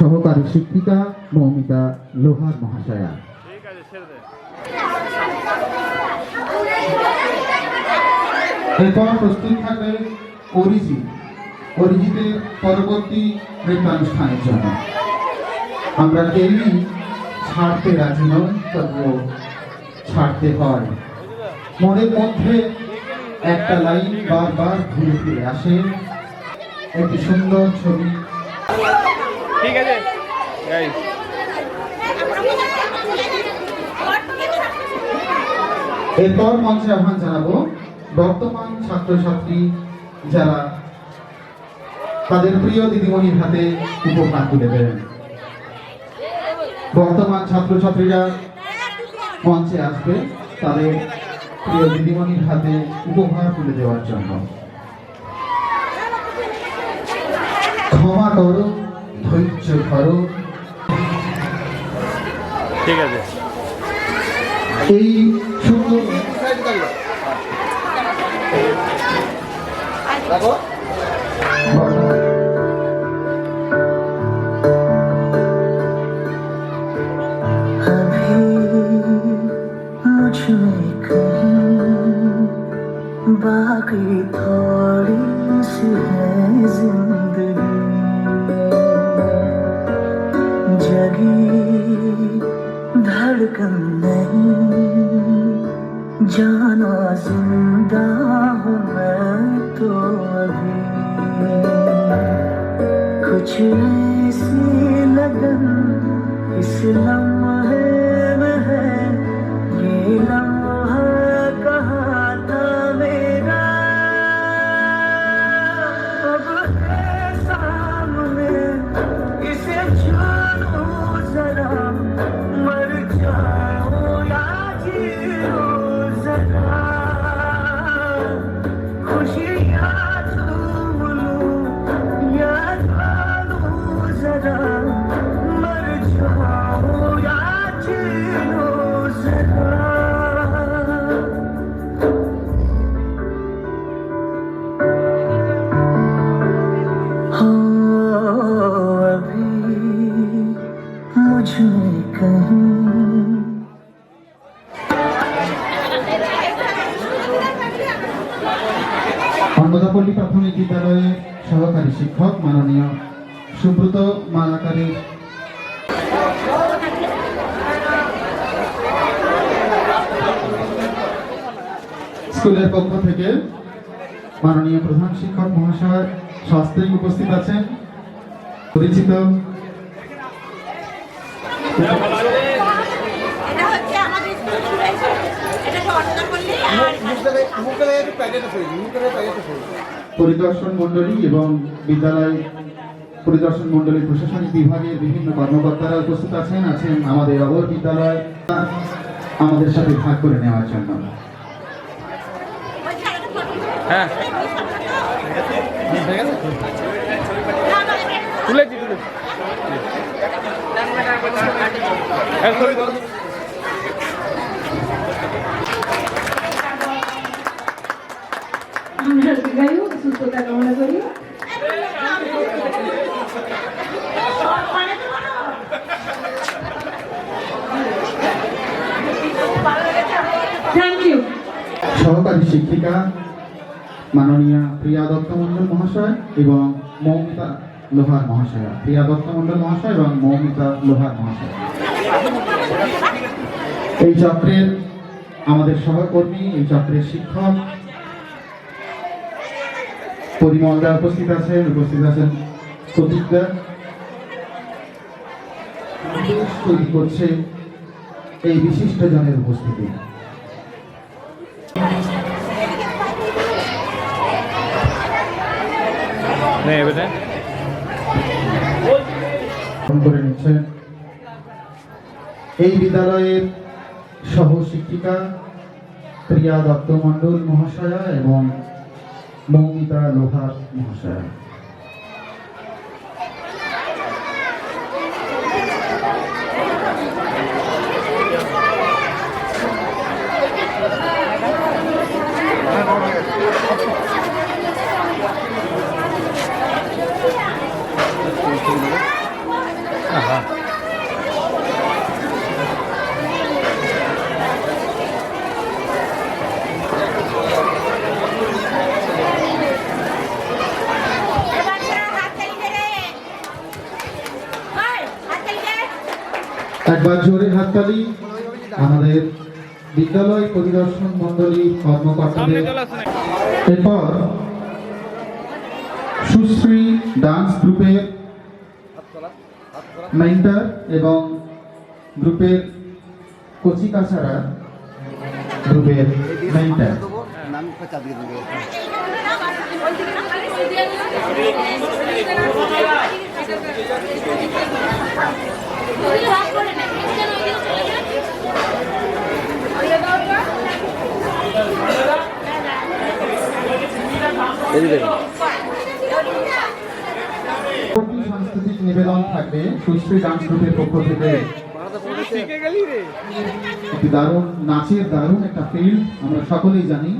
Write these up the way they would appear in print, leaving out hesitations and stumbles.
সহকারী শিক্ষিকা মৌমিতা লোহার মহাশয়া। এরপর প্রস্তুত থাকবে অরিজিতে পরবর্তী নৃত্যানুষ্ঠানের জন্য। আমরা কেউই ছাড়তে রাজি নই, তবুও ছাড়তে হয়। মনের মধ্যে একটা লাইন বারবার ঘুরে ফিরে আসে, একটি সুন্দর ছবি। ঠিক আছে এরপর মঞ্চে আহ্বান জানাবো বর্তমান ছাত্রছাত্রী যারা তাদের প্রিয় দিদিমণির হাতে উপহার তুলে দেবেন। বর্তমান ছাত্রছাত্রীরা মঞ্চে আসবে তাদের প্রিয় দিদিমণির হাতে উপহার তুলে দেওয়ার জন্য। ক্ষমা করো, ধৈর্য ধরো। ঠিক আছে এই সুন্দর बाकी थोड़ी सी है जिंदगी, जगी धड़कन नहीं, जाना जिंदा हूँ मैं तो अभी। कुछ ऐसी लगन इस लम्हे में है, ये लम्हा कहाँ था मेरा, अब है सामने इसे जानो जरा, मर जाओ या जियो जरा, खुशियाँ झूम लूं সহকারী শিক্ষক মাননীয় সুব্রত মালাকারী, স্কুলের পক্ষ থেকে মাননীয় প্রধান শিক্ষক মহাশয় শাস্ত্রী উপস্থিত আছেন, পরিচিত এটা হচ্ছে আমাদের স্কুল শুরু হয়েছে, এটাকে অর্ডার করলে আর পরিদর্শন মণ্ডলী এবং বিদ্যালয় পরিদর্শন মণ্ডলী প্রশাসনিক বিভাগের বিভিন্ন কর্মকর্তারা উপস্থিত আছেন আমাদের অবর বিদ্যালয় আমাদের সাথে ভাগ করে নেওয়ার জন্য। হ্যাঁ তুলেছি আমরা দীর্ঘায়ু সুস্থতা কামনা করি। Thank you. সহকারী শিক্ষিকা মাননীয়া প্রিয়া দত্ত মণ্ডল মহাশয় এবং মৌমিতা লোহার মহাশয়া, প্রিয়া দত্ত মণ্ডল মহাশয় এবং মৌমিতা লোহার মহাশয়। এই চক্রের আমাদের সহকর্মী, এই চক্রের শিক্ষক পরিমলদা উপস্থিত আছেন প্রতীকদা তৈরি করছে এই বিশিষ্ট জনের উপস্থিতি। করে নিচ্ছেন এই বিদ্যালয়ের সহ শিক্ষিকা প্রিয়া দত্ত মণ্ডল মহাশয়া এবং মৌমিতা লোহার মহাশয়া। একবার জোরে হাততালি আমাদের বিদ্যালয় পরিদর্শন মণ্ডলী কর্মকর্তাদের। এরপর সুশ্রী ডান্স গ্রুপের মেন্টর এবং গ্রুপের কচিকাছাড়া গ্রুপের মেন্টর সাংস্কৃতিক নিবেদন থাকবে সুশ্রী ডান্স গ্রুপের পক্ষ থেকে। একটি দারুণ নাচের দারুণ একটা ফিল্ড আমরা সকলেই জানি।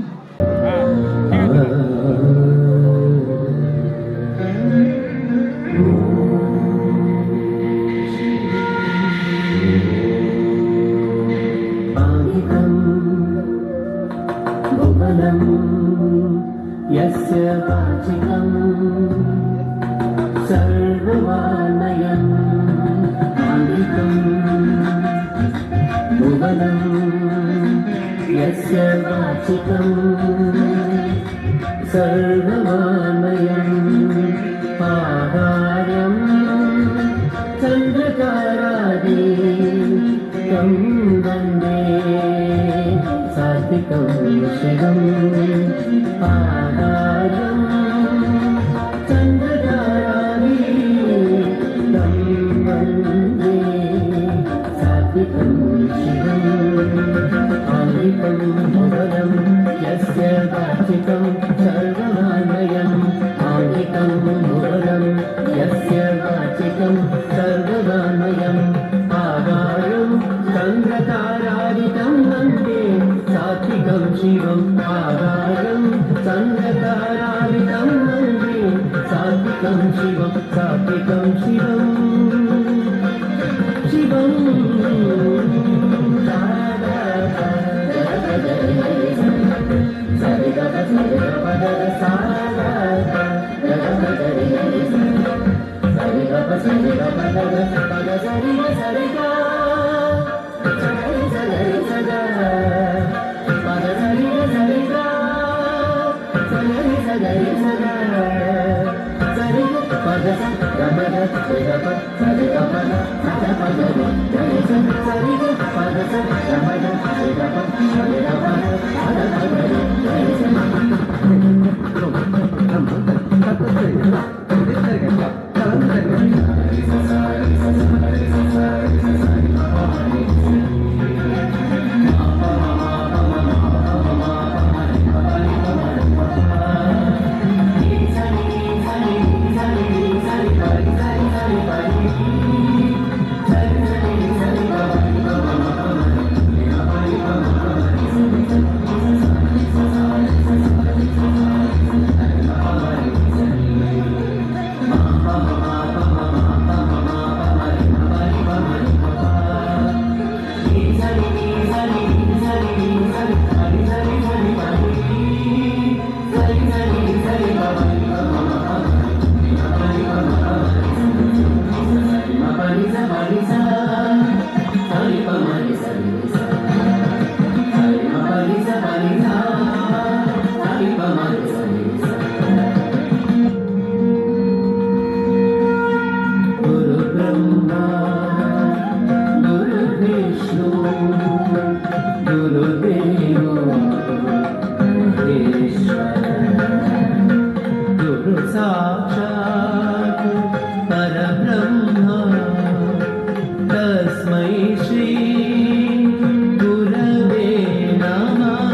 यस्य वाचिकं सर्ववानयं आदितं भुवनं यस्य वाचिकं सर्ववानयं आहार्यं चन्द्रकारादि तं वन्दे सात्विकं शिवम् आहारं चन्द्रकारादि तं वन्दे सात्विकं शिवम् आदितं भुवनं यस्य वाचिकं सर्ववानयम् आदितं भुवनं यस्य वाचिकं सर्ववानयम् आहारं चन्द्रकारादितं वन्दे सात्विकं शिवम् आहारं चन्द्रकारादितं वन्दे सात्विकं शिवं सात्विकं शिवम् शिवम् साधु साक्षात् परब्रह्म तस्मै श्री गुरवे नमः।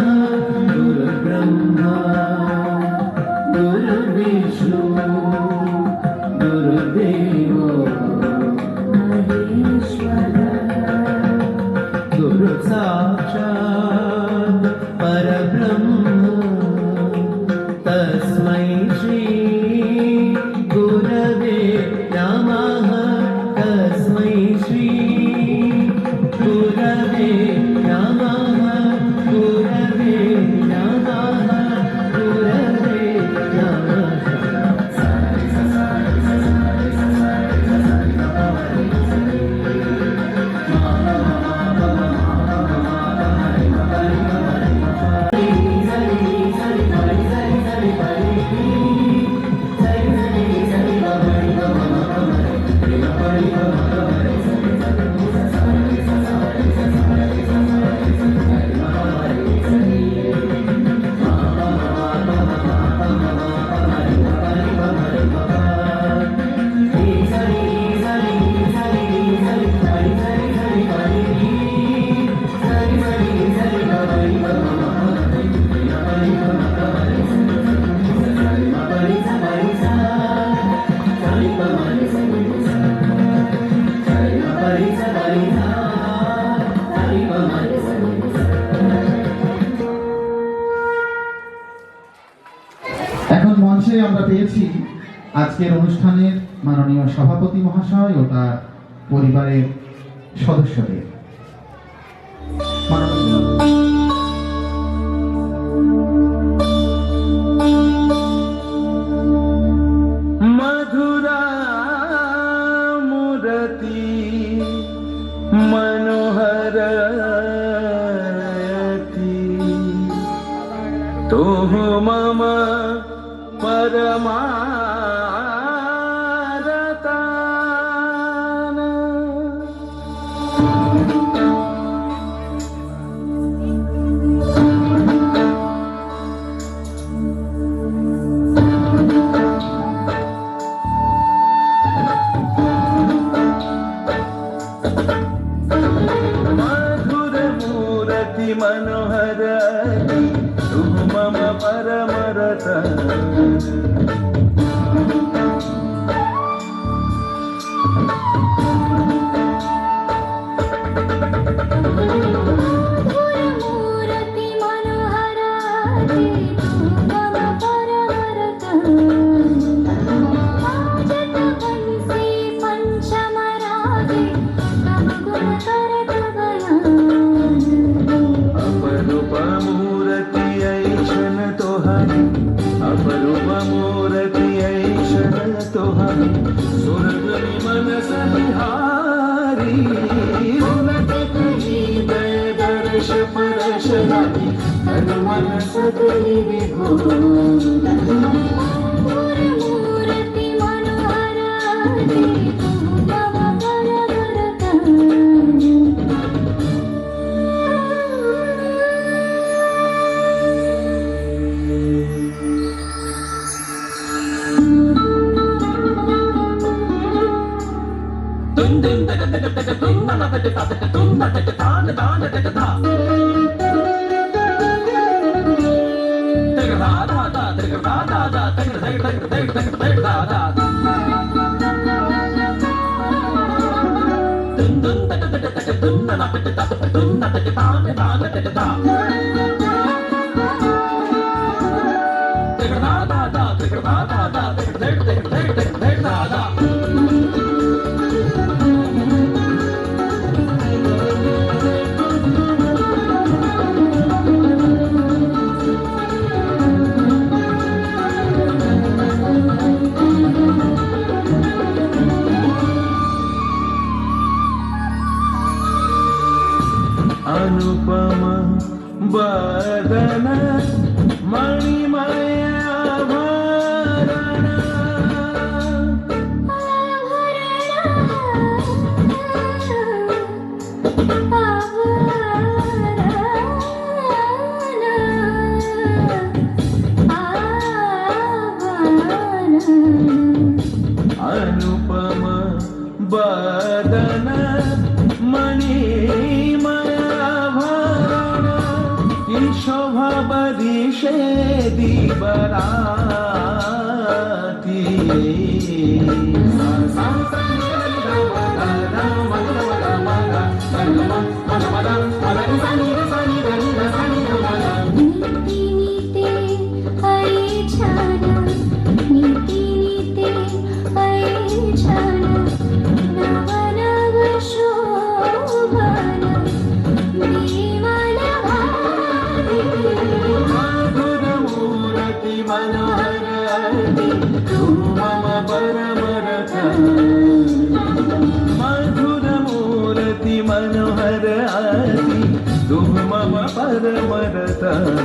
गुरुब्रह्मा गुरुर्विष्णु गुरुर्देवो महेश्वरः। गुरु साक्षात् परब्रह्म तस्मै श्री गुरवे नमः। तस्मै श्री गुरवे नमः। गुरवे नमः। गुरवे नमः। এখন মঞ্চে আমরা পেয়েছি আজকের অনুষ্ঠানের মাননীয় সভাপতি মহাশয় ও তার পরিবারের সদস্যদের। মাননীয় मधुरा मूर्ति मनोहरति तुह मम परमारतान। मधुर मूर्ति मनोहरति तुह मम परमरतान। सुहाई स्वर्ग मनस बिहारी उलट तुझी दय दर्श परश नाही तन मन सगळी विभोर मूर्ती मनोहर अनुपम बदन मणिमय आभरण अनुपम बदन मणिमय आभरण की शोभा बदिशे दिबराती नीति नीते हरे छाना नीति नीते हरे छाना नव नव शोभन देवन भाति मधुर मूर्ति मनोहर तू मम परम रतन मधुर मूर्ति मनोहर तू मम परम रतन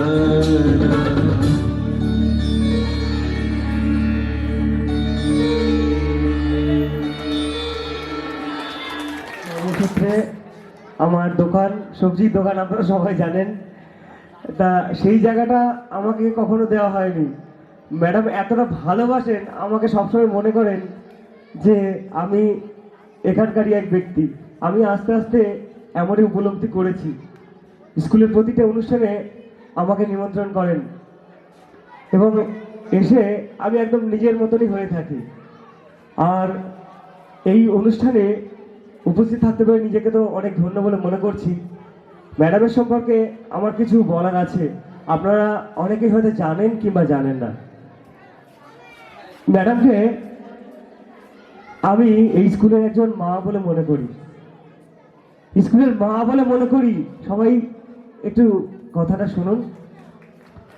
কর্মক্ষেত্রে আমার দোকান সবজির দোকান আপনারা সবাই জানেন তা সেই জায়গাটা আমাকে কখনো দেওয়া হয়নি ম্যাডাম এতটা ভালোবাসেন আমাকে সবসময় মনে করেন যে আমি এখানকারই এক ব্যক্তি আমি আস্তে আস্তে এমনই উপলব্ধি করেছি স্কুলের প্রতিটা অনুষ্ঠানে আমাকে নিমন্ত্রণ করেন এবং এসে আমি একদম নিজের মতনই হয়ে থাকি আর এই অনুষ্ঠানে উপস্থিত থাকতে পেরে নিজেকে তো অনেক ধন্য বলে মনে করছি ম্যাডামের সম্পর্কে আমার কিছু বলার আছে আপনারা অনেকেই হয়তো জানেন কিংবা জানেন না ম্যাডামকে আমি এই স্কুলের একজন মা বলে মনে করি স্কুলের মা বলে মনে করি সবাই একটু কথাটা শুনুন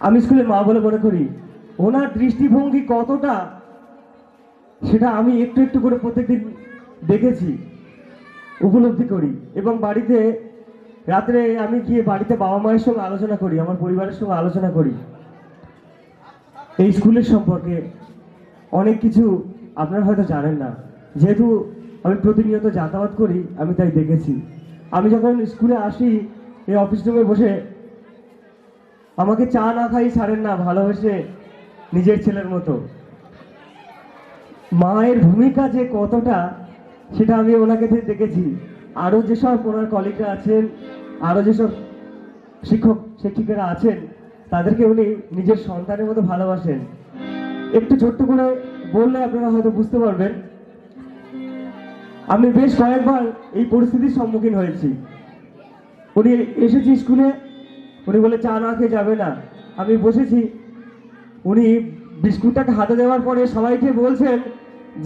আমি স্কুলের মা বলে মনে করি ওনার দৃষ্টিভঙ্গি কতটা সেটা আমি একটু একটু করে প্রত্যেকদিন দেখেছি উপলব্ধি করি এবং বাড়িতে রাত্রে আমি গিয়ে বাড়িতে বাবা মায়ের সঙ্গে আলোচনা করি আমার পরিবারের সঙ্গে আলোচনা করি এই স্কুলের সম্পর্কে অনেক কিছু আপনারা হয়তো জানেন না যেহেতু আমি প্রতিনিয়ত যাতায়াত করি আমি তাই দেখেছি আমি যখন স্কুলে আসি এই অফিস রুমে বসে আমাকে চা না খাই ছাড়েন না ভালোবেসে নিজের ছেলের মতো মায়ের ভূমিকা যে কতটা সেটা আমি ওনাকে দেখেছি আরও যেসব ওনার কলিগরা আছেন আরও যেসব শিক্ষক শিক্ষিকারা আছেন তাদেরকে উনি নিজের সন্তানের মতো ভালোবাসেন একটু ছোট্ট করে বললে আপনারা হয়তো বুঝতে পারবেন আমি বেশ কয়েকবার এই পরিস্থিতির সম্মুখীন হয়েছি উনি এসেছি স্কুলে উনি বলে চা না খেয়ে যাবে না আমি বসেছি উনি বিস্কুটটাকে হাতে দেওয়ার পরে সবাইকে বলছেন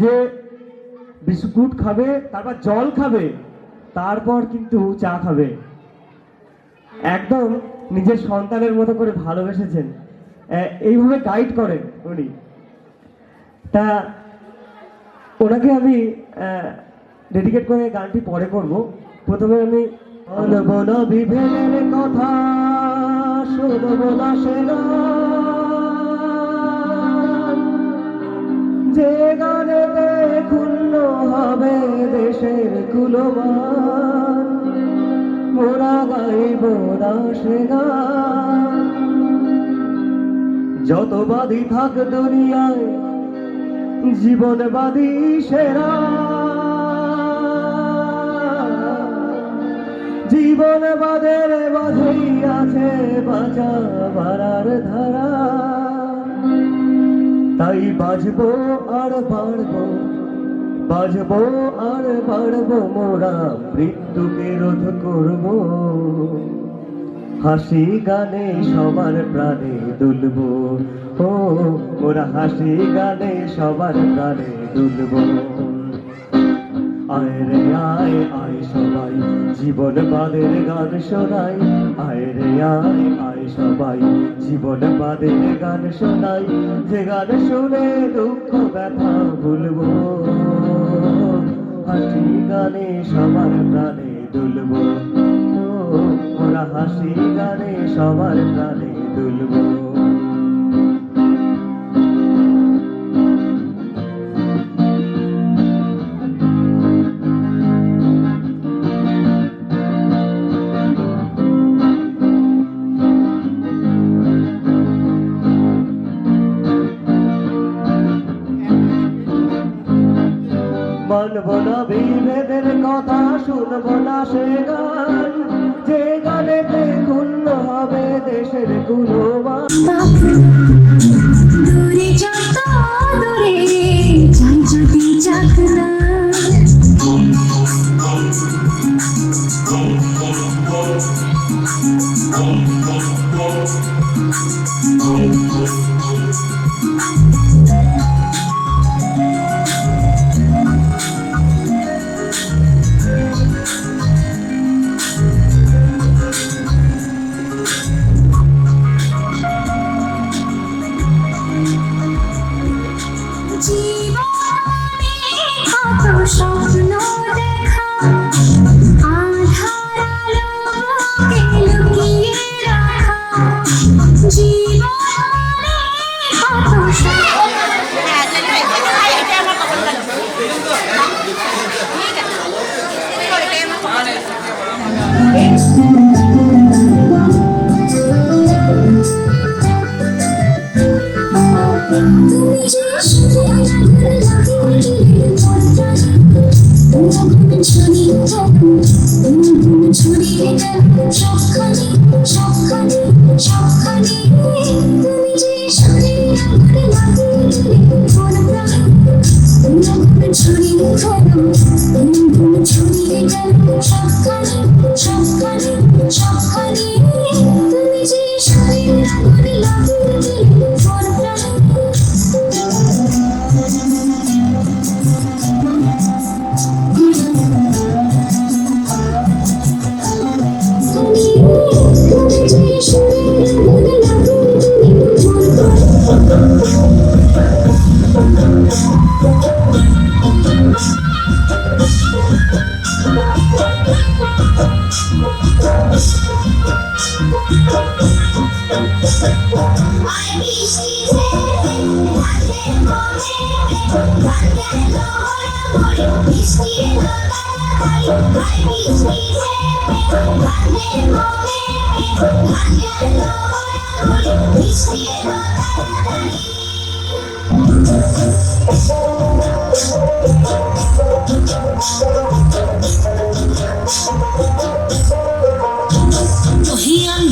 যে বিস্কুট খাবে তারপর জল খাবে তারপর কিন্তু চা খাবে একদম নিজের সন্তানের মতো করে ভালোবেসেছেন এইভাবে গাইড করেন উনি তা ওনাকে আমি ডেডিকেট করে গানটি পরে করব। প্রথমে আমি বলবো না বিভেদের কথা, শুনবো না সে গান, যে গানেতে ক্ষুণ্ণ হবে দেশের কুলমান, মোরা গাইব না সে গান। যত বাদী থাক দুনিয়ায় জীবনবাদী সেরা, জীবনবাদের বাধেই আছে বাঁচা বাড়ার ধারা। তাই বাজবো আর বাড়বো, বাজবো আর বাড়বো, মোরা মৃত্যুকে রোধ করবো। হাসি গানে সবার প্রাণে দুলবো, ও মোরা হাসি গানে সবার প্রাণে দুলবো। আয় রে আয় আয় সবাই জীবনবাদের গান শোনাই, আয় রে আয় আয় সবাই জীবনবাদের গান শোনাই, যে গান শুনে দুঃখ ব্যথা ভুলবো। হাসি গানে সবার প্রাণে দুলবো, ও মোরা হাসি গানে সবার প্রাণে দুলবো। মানব না বিভেদের কথা, শুনবো না সে গান, যে গানেতে ক্ষুণ্ণ হবে দেশের কুলমান। দূরে যত দূরে যাই যদি যাক না, জীবনে কত স্বপ্ন দেখা, আধার আলোকে লুকিয়ে রাখা। জীবনে কত স্বপ্ন, হ্যাঁ এটা আমার কপাল লাগছে। ঠিক আছে, এটাই আমার কপাল লাগছে। তুমি যে শুধু ছড়িয়ে ছড়িয়ে সবখানে সবখানে সবখানে, তুমি যে ছড়িয়ে ছড়িয়ে ছড়িয়ে সবখানে সবখানে সবখানে, তুমি যে ছড়িয়ে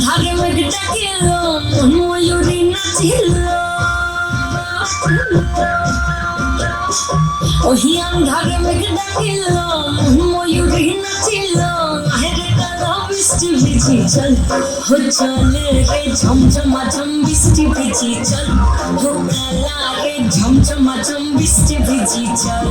ধারে মেঘ ডাকিল ময়ূরী নাচিল, ওহিয়ান ধারে মেঘ ডাকিল ময়ূরী নাচিল, হেরে কালো বৃষ্টি ভিজি চল, হো চলে রে ঝমঝমা ঝম বৃষ্টি ভিজি চল, হো কালা রে ঝমঝমা ঝম বৃষ্টি ভিজি চল।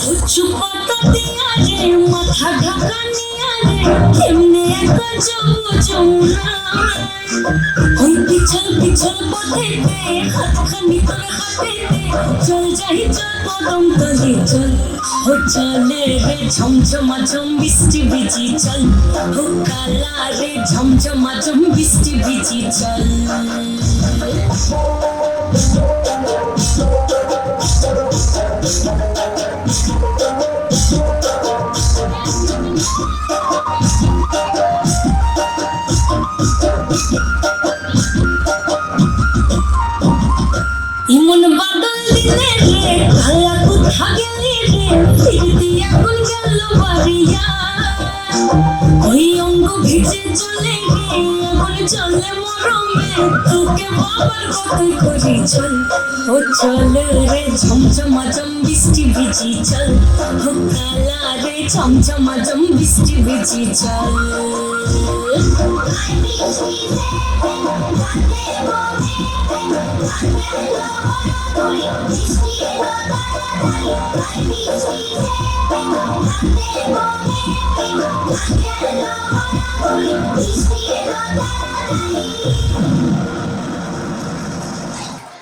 উঁচু পাতা দিয়া রে মাথা ঢাকা নিয়া রে এমনি একা যাবো যমুনা ওই পিছল পিছল পথেতে হাতখানি তোর হাতেতে চল যাই চল কদম তলে চল ও চলে রে ঝমঝমা ঝম বৃষ্টি ভিজি চল ও কালা রে ঝমঝমা ঝম বৃষ্টি ভিজি চল ইমন বাদল দিলে রে কালা কোথা গেলি রে ফিরতি এখন গেল বাড়িয়া ওই অঙ্গ ভিজে চলে গে এখন চলে মরমে তোকে বাবার কথাই করি চল ও চল রে ঝমঝমা ঝম বৃষ্টি ভিজি চল ও কালা রে ঝমঝমা ঝম বৃষ্টি ভিজি চল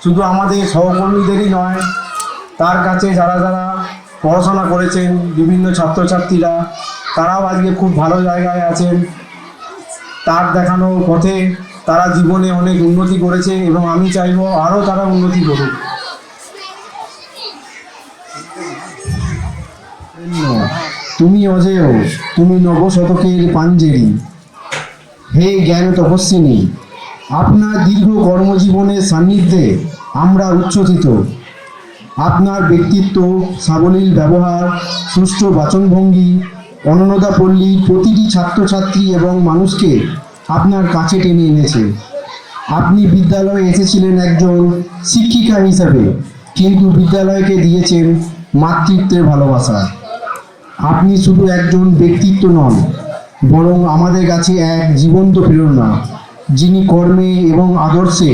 শুধু আমাদের সহকর্মীদেরই নয়, তার কাছে যারা যারা পড়াশোনা করেছেন বিভিন্ন ছাত্রছাত্রীরা তারাও আজকে খুব ভালো জায়গায় আছেন। তার দেখানো পথে তারা জীবনে অনেক উন্নতি করেছে এবং আমি চাইবো আরও তারা উন্নতি করুক। তুমি অজেয়, তুমি নবশতকের পাঞ্জেরি, হে জ্ঞান তপস্বিনী, আপনার দীর্ঘ কর্মজীবনের সান্নিধ্যে আমরা উচ্ছ্বসিত। আপনার ব্যক্তিত্ব, সাবলীল ব্যবহার, সুষ্ঠু বাচনভঙ্গি অন্নদা পল্লীর প্রতিটি ছাত্রছাত্রী এবং মানুষকে আপনার কাছে টেনে এনেছে। আপনি বিদ্যালয়ে এসেছিলেন একজন শিক্ষিকা হিসাবে, কিন্তু বিদ্যালয়কে দিয়েছেন মাতৃত্বের ভালোবাসা। আপনি শুধু একজন ব্যক্তিত্ব নন, বরং আমাদের কাছে এক জীবন্ত প্রেরণা, যিনি কর্মে এবং আদর্শে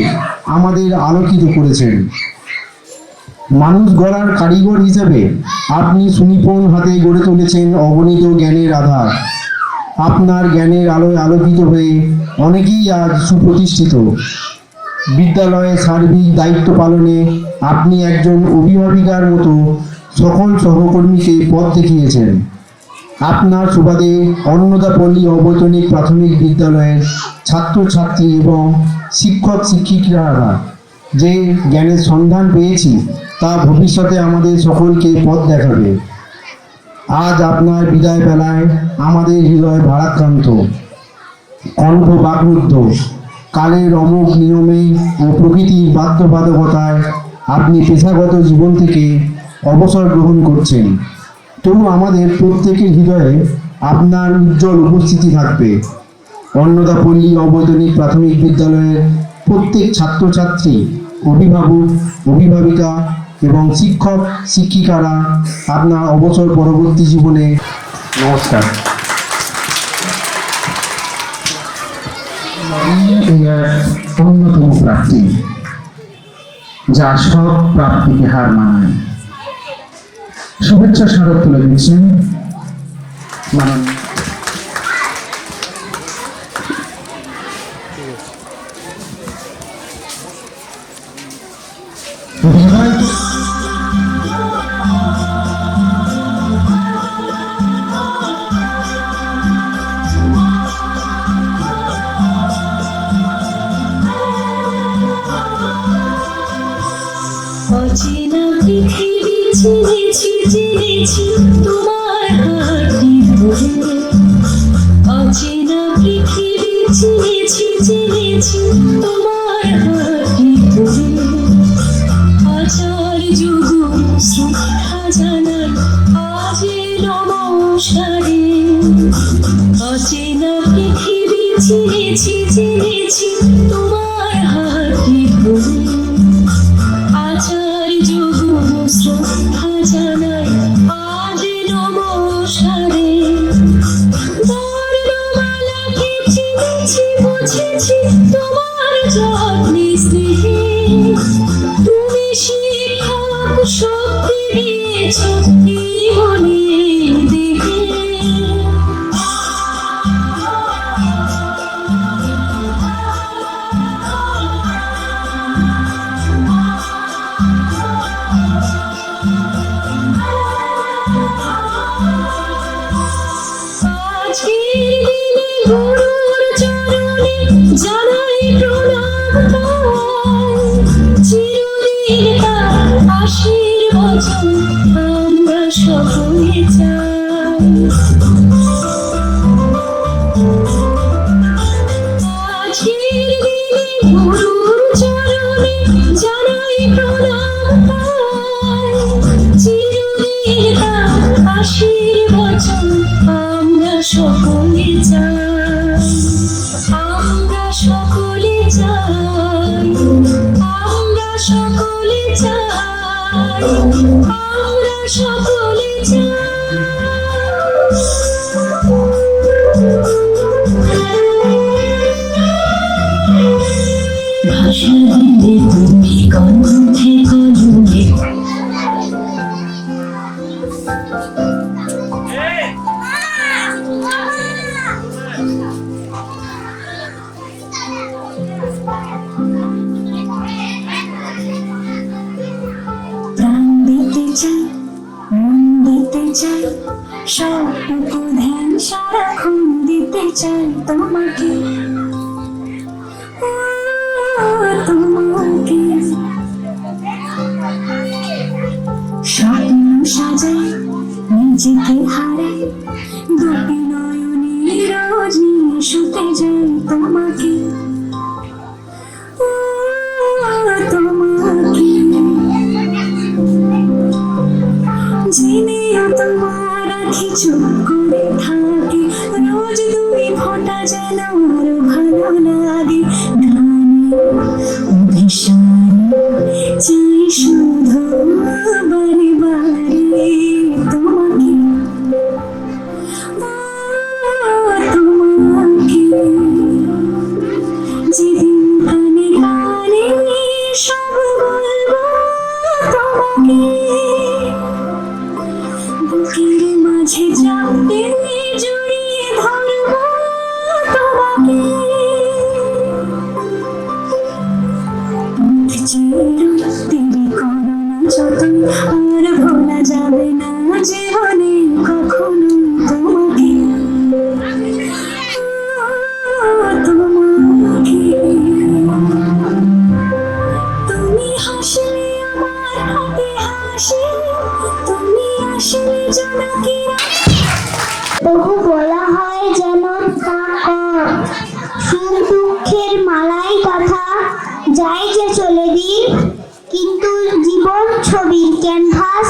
আমাদের আলোকিত করেছেন। মানুষ গড়ার কারিগর হিসেবে আপনি সুনিপুণ হাতে গড়ে তুলেছেন অগণিত জ্ঞানের আধার। আপনার জ্ঞানের আলোয় আলোকিত হয়ে অনেকেই আজ সুপ্রতিষ্ঠিত। বিদ্যালয়ে সার্বিক দায়িত্ব পালনে আপনি একজন অভিভাবিকার মতো সকল সহকর্মীকে পথ দেখিয়েছেন। আপনার সুবাদে অন্নদা পল্লী অবৈতনিক প্রাথমিক বিদ্যালয়ের ছাত্রছাত্রী এবং শিক্ষক শিক্ষিকারা যে জ্ঞানের সন্ধান পেয়েছি তা ভবিষ্যতে আমাদের সকলকে পথ দেখাবে। আজ আপনার বিদায় বেলায় আমাদের হৃদয় ভারাক্রান্ত, কণ্ঠ বাকরুদ্ধ। কালের অমোঘ নিয়মে ও প্রকৃতির বাধ্যবাধকতায় আপনি পেশাগত জীবন থেকে অবসর গ্রহণ করছেন, তবু আমাদের প্রত্যেকের হৃদয়ে আপনার উজ্জ্বল উপস্থিতি থাকবে। অন্নদা পল্লী অবৈতনিক প্রাথমিক বিদ্যালয়ের প্রত্যেক ছাত্রছাত্রী, অভিভাবক, অভিভাবিকা এবং শিক্ষক শিক্ষিকারা আপনার অবসর পরবর্তী জীবনে নমস্কার। অন্যতম প্রাপ্তি, যা সব প্রাপ্তিকে হার মানায়। শুভেচ্ছা স্মারক তুলে দিচ্ছেন মাননীয় অচেনা পৃথিবী চিনেছি চিনেছি তোমার হাঁটি ধরে, অচেনা পৃথিবী চিনেছি চিনেছি তোমার হাঁটি ধরে, আচার যুগ শ্রদ্ধা জানাই আজে নমস্কারে, অচেনা পৃথিবী চিনেছি চিনেছি তোমার হাঁটি ধরে, আচার যুগ শ্রদ্ধা জানাই আজ নমস্কারে। হাসির বচন আমরা সকলে চাই। আজকের দিনে গুরুর চরণে জানাই প্রণাম পাই। চিরদিন তার হাসির বচন আমরা সকলে চাই। আমরা সকলে চাই। আমরা সকলে চাই। আমরা সকলে ভাষা দিলে তুমি কণ্ঠে কলমে প্রাণ দিতে চাই, মন দিতে চাই, সবটুকু ধ্যান সারাক্ষণ দিতে চাই তোমাকে। তোমাকে স্বপ্ন সাজাই, নিজেকে হারাই, দুটি নয়নে রোজ নিয়ে শুতে যাই তোমাকে। তোমাকে জেনেও তোমার আখি চুপ করে থাকে, রোজ দুই ফোঁটা যেন আরো ভালো লাগে। অভিসারে চাই শুধু বারে বারে তোমাকে। তোমাকে যেদিন কানে কানে সব বলবো তোমাকে, বুকের মাঝে চাপতে জড়িয়ে ধরবো তোমাকে। তেরি করোনা যতই আর ভোলা যাবে না জীবনে কখনো তোমাকে। তোমাকে তুমি হাসলে আমার হাতে হাসি, তুমি আসলে জোনাকি। তবু বলা হয় যেন তা কর, সুখ দুঃখের মালাই কথা যাই যে চলে দিন, কিন্তু জীবন ছবির ক্যানভাস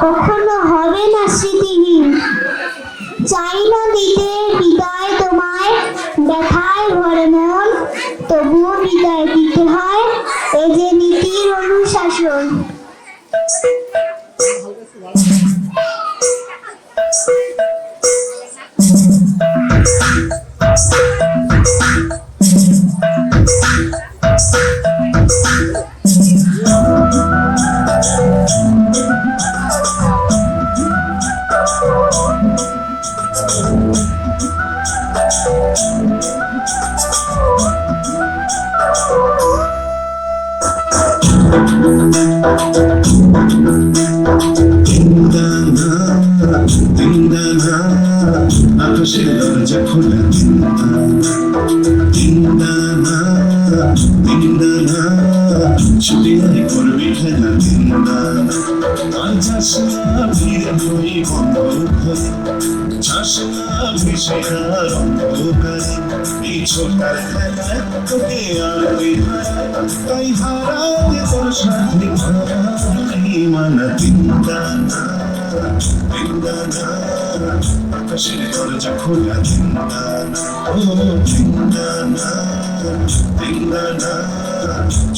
কখনো হবে না স্মৃতিহীন। চাই না দিতে বিদায় তোমায় ব্যথায় ভরে মন, তবুও বিদায় দিতে হয়, এ যে নীতির অনুশাসন। আকাশের দরজা খোলা, ছুটি নাই করবি খেলা। আর যাস না ভিড়ে বই বন্ধ ঘরে, যাস না ভেসে আর অন্ধকারে। এই ছোটার খেলায় তোকে আর ওই হারায়, তাই হারাতে তোর সাথে হারাই মানা। দিনদানা আকাশের দরজা খোলা, দিনদানা ও দিনদানা।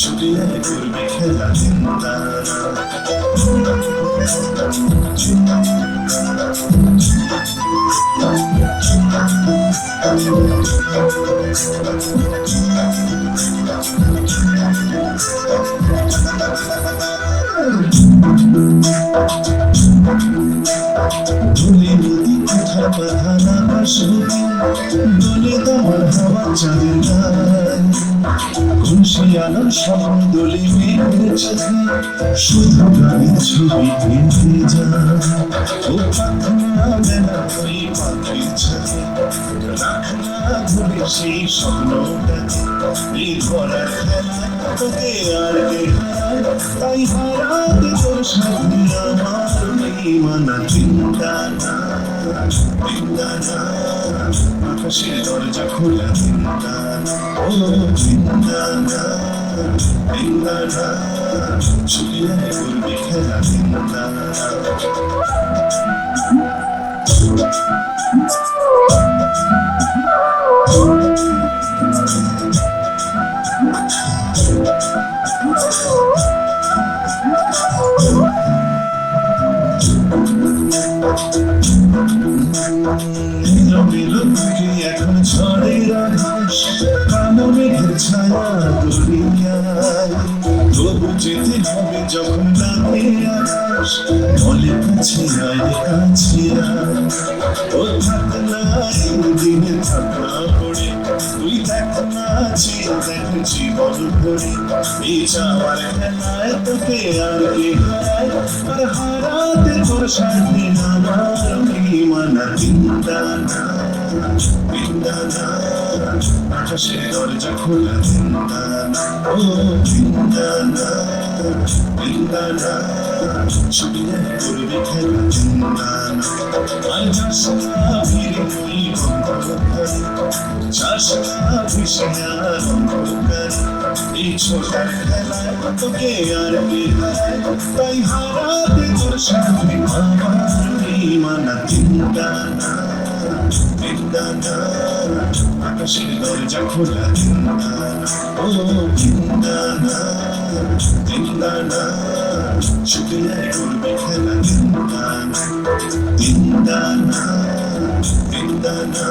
ছুটি নাই করবি খেলা, দিনদানা। ধুলি নদী কোথায় বাধা না ভাসবো দোলে তোমার হাওয়া চাঁদের গায়ে খুশি আলো সব দোলে মেঘের চোখে শুধু গানের ছবি ভেসে যায় ও প্রার্থনা মেলা ওই পাখির ছায়ে রাখনা ভুলে সেই স্বপ্নটাকে এই ভরার খেলায় তোকে আর কে হারায় তাই হারাতে তোর সাথে আমার বেইমানা চিন্তানা চিন্তানা আকাশের দরজা খোলা চিন্তানা ও চিন্তানা চিন্তানা ছুটিয়ে করবি খেলা চিন্তানা এখন ঝড়ের আকাশ কালো মেঘের ছায়া দরিয়ায় তবু যেতে হবে যখন নামে আকাশ বলে কাছে আয় কাছে আয় ও থাক না দিনে থাকা পড়ে তুই দেখ না দেখ জীবন ভরে এই যাওয়ার খেলায় তোকে আর কে হারায় আর হারাতে তোর সাথে আমার বেইমানা চিন্তানা চিন্তানা আকাশের দরজা খোলা চিন্তানা ও চিন্তানা চিন্তানা ছুটিয়ে করবি খেলা চিন্তানা আর যাস না ফিরে ওই অন্ধকারে যাস না ভেসে আর অন্ধকারে এই ছোটার খেলায় তোকে আর কে হারায় তাই হারাতে তোর সাথে আমার বেইমানা চিন্তানা চিন্তানা আকাশের দরজা খোলা চিন্তানা ও চিন্তানা চিন্তানা ছুটিয়ে করবি খেলা চিন্তানা চিন্তানা চিন্তানা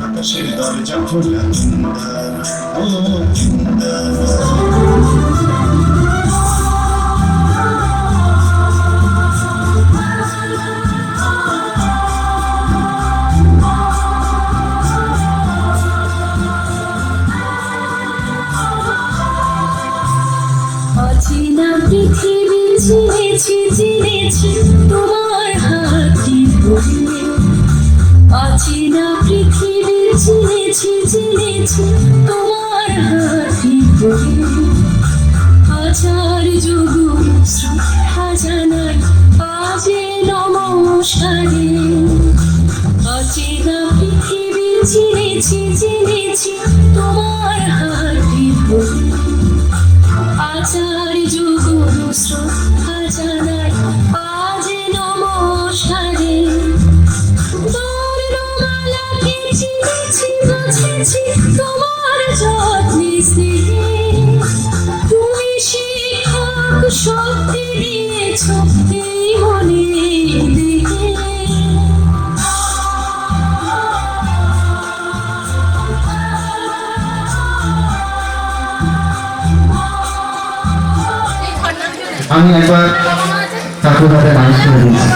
আকাশের দরজা খোলা চিন্তানা ও চিন্তানা অচেনা পৃথিবী চিনেছি চিনেছি তোমার হাতি ধরে অচেনা পৃথিবী চিনেছি চিনেছি তোমার হাতি ধরে হাজার যুগ শ্রদ্ধা জানাই আজে নমস্কারে অচেনা পৃথিবী চিনেছি চিনেছি তোমার হাতি ধরে আচার যুগ শ্রদ্ধা জানাই আজ নমস্কারে বর্ণমালাকে চিনেছি বুঝেছি তোমার যত্নে স্নেহে তুমি শিক্ষক শক্তি দিয়েছ এই মনে দেখে আমি একবার ঠাকুর হাতে মানুষ করে দিয়েছি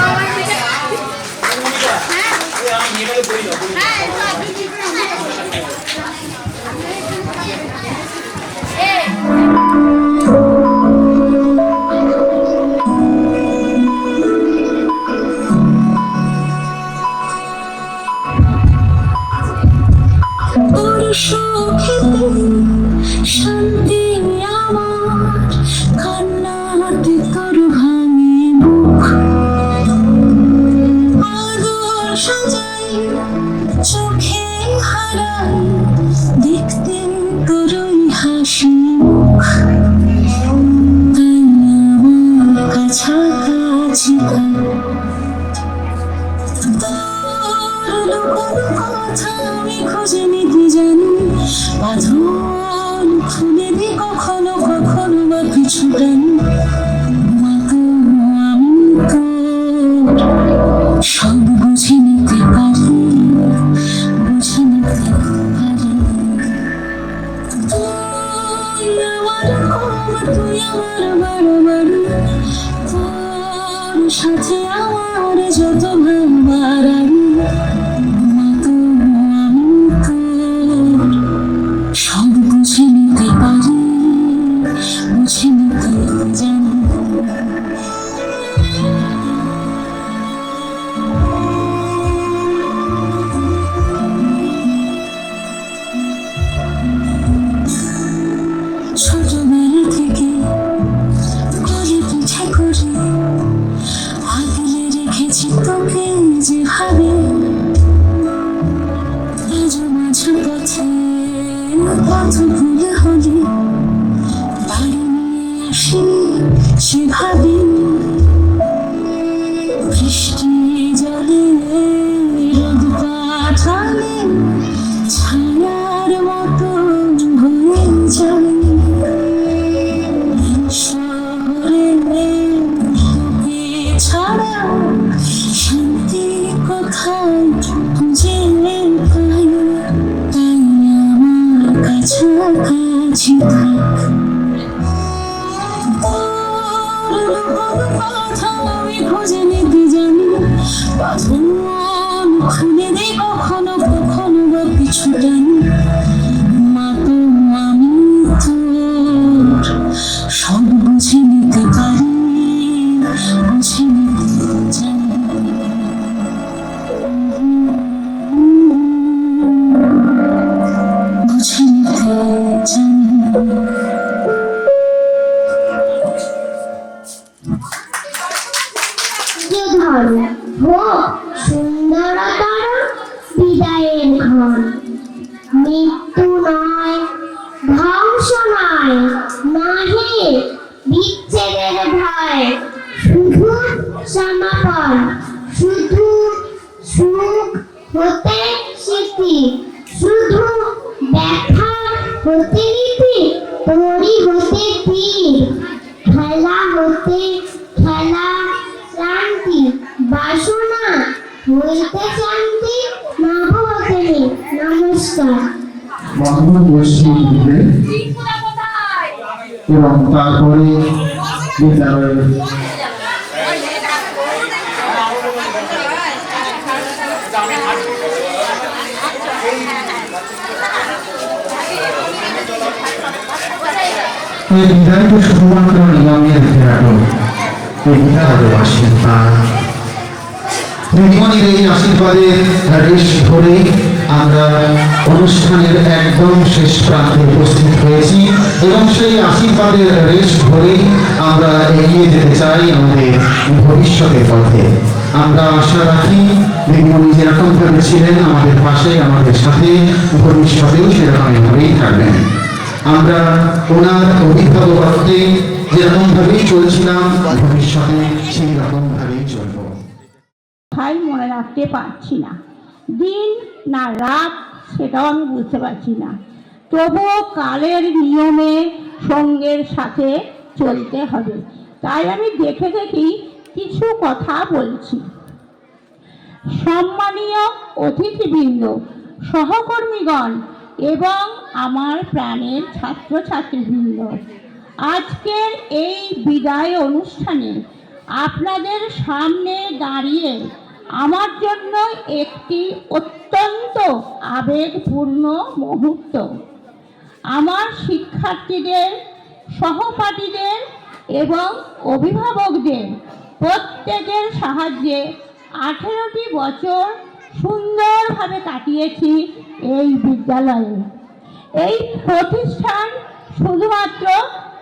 শান্তি আমার কান্নাতে তোর ভাঙে মুখ আদর সাজাই চোখে হারাই দেখতে তোর হাসি মুখ তাই আমার কাছাকাছি কথা আমি খুঁজে নিতে জানি বাঁধন খুলে দি কখনো কখনো বা কিছু টানি আমি তো সব বুঝে নিতে পারি বুঝে নিতে পারি তুই আমার কম তুই আমার বাড়াবাড়ি তোর সাথে আমার যত ভাবাড়াড়ি পথ ভুল হলে বাড়ি নিয়ে আসি সেভাবে বৃষ্টি জলে রোদ পাঠালে ছায়ার মতো হয়ে যায় শহরে তোকে ছাড়া শান্তি কোথায় খুঁজে পাই তাই আমার কাছাকাছি থাক কথা আমি খুঁজে নিতে জানি বাঁধন খুলে দিই কখনো কখনো বা পিছু টানি মা তো আমি তোর সব বুঝে নিতে পারি বুঝে নিতে জানি বুঝে নিতে জানি যে ধরো হোক সুন্দরতর বিদায়ের ঘর মৃত্যু নয় ধ্বংস নয় নহে বিচ্ছেদের ভয় শুধু সমাপন শুধু সুখ হতে স্মৃতি শুধু ব্যথা হতে রীতি তরি হতে তীর খেলা হতে খেলা শান্তি বাসনা হইতে শান্তি নভবতে নমস্কার বন্ধন গোষ্ঠী দিলে এবং তারপরে বিদ্যালয়ের এই বিদায়কে শুধুমাত্র নিয়মের ফেরানো এই বিদ্যালয়ের আশীর্বাদ জীবনের এই আশীর্বাদের রেশ ধরে আমরা অনুষ্ঠানের একদম শেষ প্রান্তে উপস্থিত হয়েছি এবং সেই আশীর্বাদের রেশ ধরে আমরা এগিয়ে যেতে চাই আমাদের ভবিষ্যতের পথে। আমরা আশা রাখি দিদিমণি যেরকম ভাবে ছিলেন আমাদের পাশে আমাদের সাথে ভবিষ্যতেও সেরকমভাবেই থাকবেন। আমরা ওনার অভিভাবকত্বে যেরকম ভাবেই চলছিলাম ভবিষ্যতে সেই রকম ভাবেই চলব। তাই মনে রাখতে পারছি না, দিন না রাত সেটাও আমি বুঝতে পারছি না, তবুও কালের নিয়মে সঙ্গের সাথে চলতে হবে, তাই আমি দেখে দেখি কিছু কথা বলছি। সম্মানীয় অতিথিবৃন্দ, সহকর্মীগণ এবং আমার প্রাণের ছাত্রছাত্রীবৃন্দ, আজকের এই বিদায় অনুষ্ঠানে আপনাদের সামনে দাঁড়িয়ে আমার জন্য একটি অত্যন্ত আবেগপূর্ণ মুহূর্ত। আমার শিক্ষার্থীদের, সহপাঠীদের এবং অভিভাবকদের প্রত্যেকের সাহায্যে 18টি বছর সুন্দরভাবে কাটিয়েছি এই বিদ্যালয়ে। এই প্রতিষ্ঠান শুধুমাত্র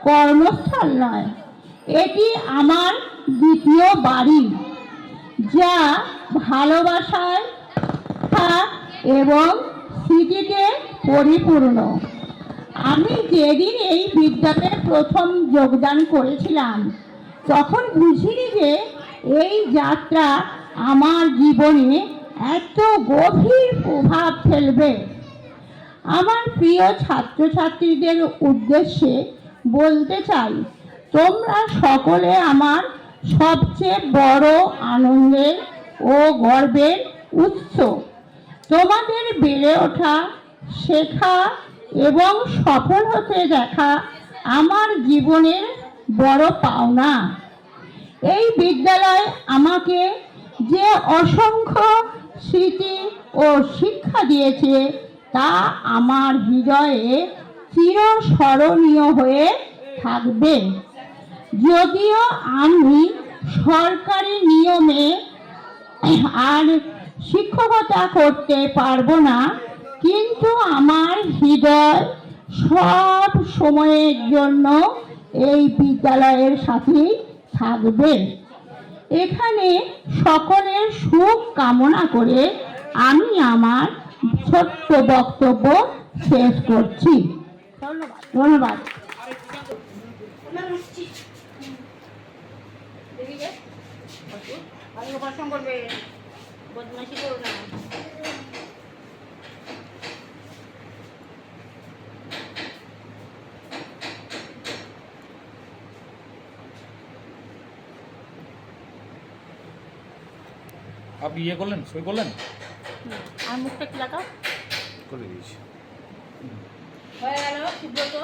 কর্মস্থল নয়, এটি আমার দ্বিতীয় বাড়ি, যা ভালোবাসায় এবং স্মৃতিতে পরিপূর্ণ। আমি যেদিন এই বিদ্যালয়ে প্রথম যোগদান করেছিলাম তখন বুঝিনি যে এই যাত্রা আমার জীবনে এত গভীর প্রভাব ফেলবে। আমার প্রিয় ছাত্রছাত্রীদের উদ্দেশ্যে বলতে চাই, তোমরা সকলে আমার সবচেয়ে বড় আনন্দের ও গর্বের উৎস। তোমাদের বেড়ে ওঠা, শেখা এবং সফল হতে দেখা আমার জীবনের বড় পাওনা। এই বিদ্যালয় আমাকে যে অসংখ্য স্মৃতি ও শিক্ষা দিয়েছে তা আমার হৃদয়ে চিরস্মরণীয় হয়ে থাকবে। যদিও আমি সরকারি নিয়মে আর শিক্ষকতা করতে পারবো না, কিন্তু আমার হৃদয় সব সময়ের জন্য এই বিদ্যালয়ের সাথেই থাকবে। এখানে সকলের সুখ কামনা করে আমি আমার ছোট্ট বক্তব্য শেষ করছি। ধন্যবাদ ধন্যবাদ। আপনি ইয়ে করলেন, সই করলেন? আর মুখটা কি লাগাও করে দিয়েছি। হয়ে গেল সুব্রত।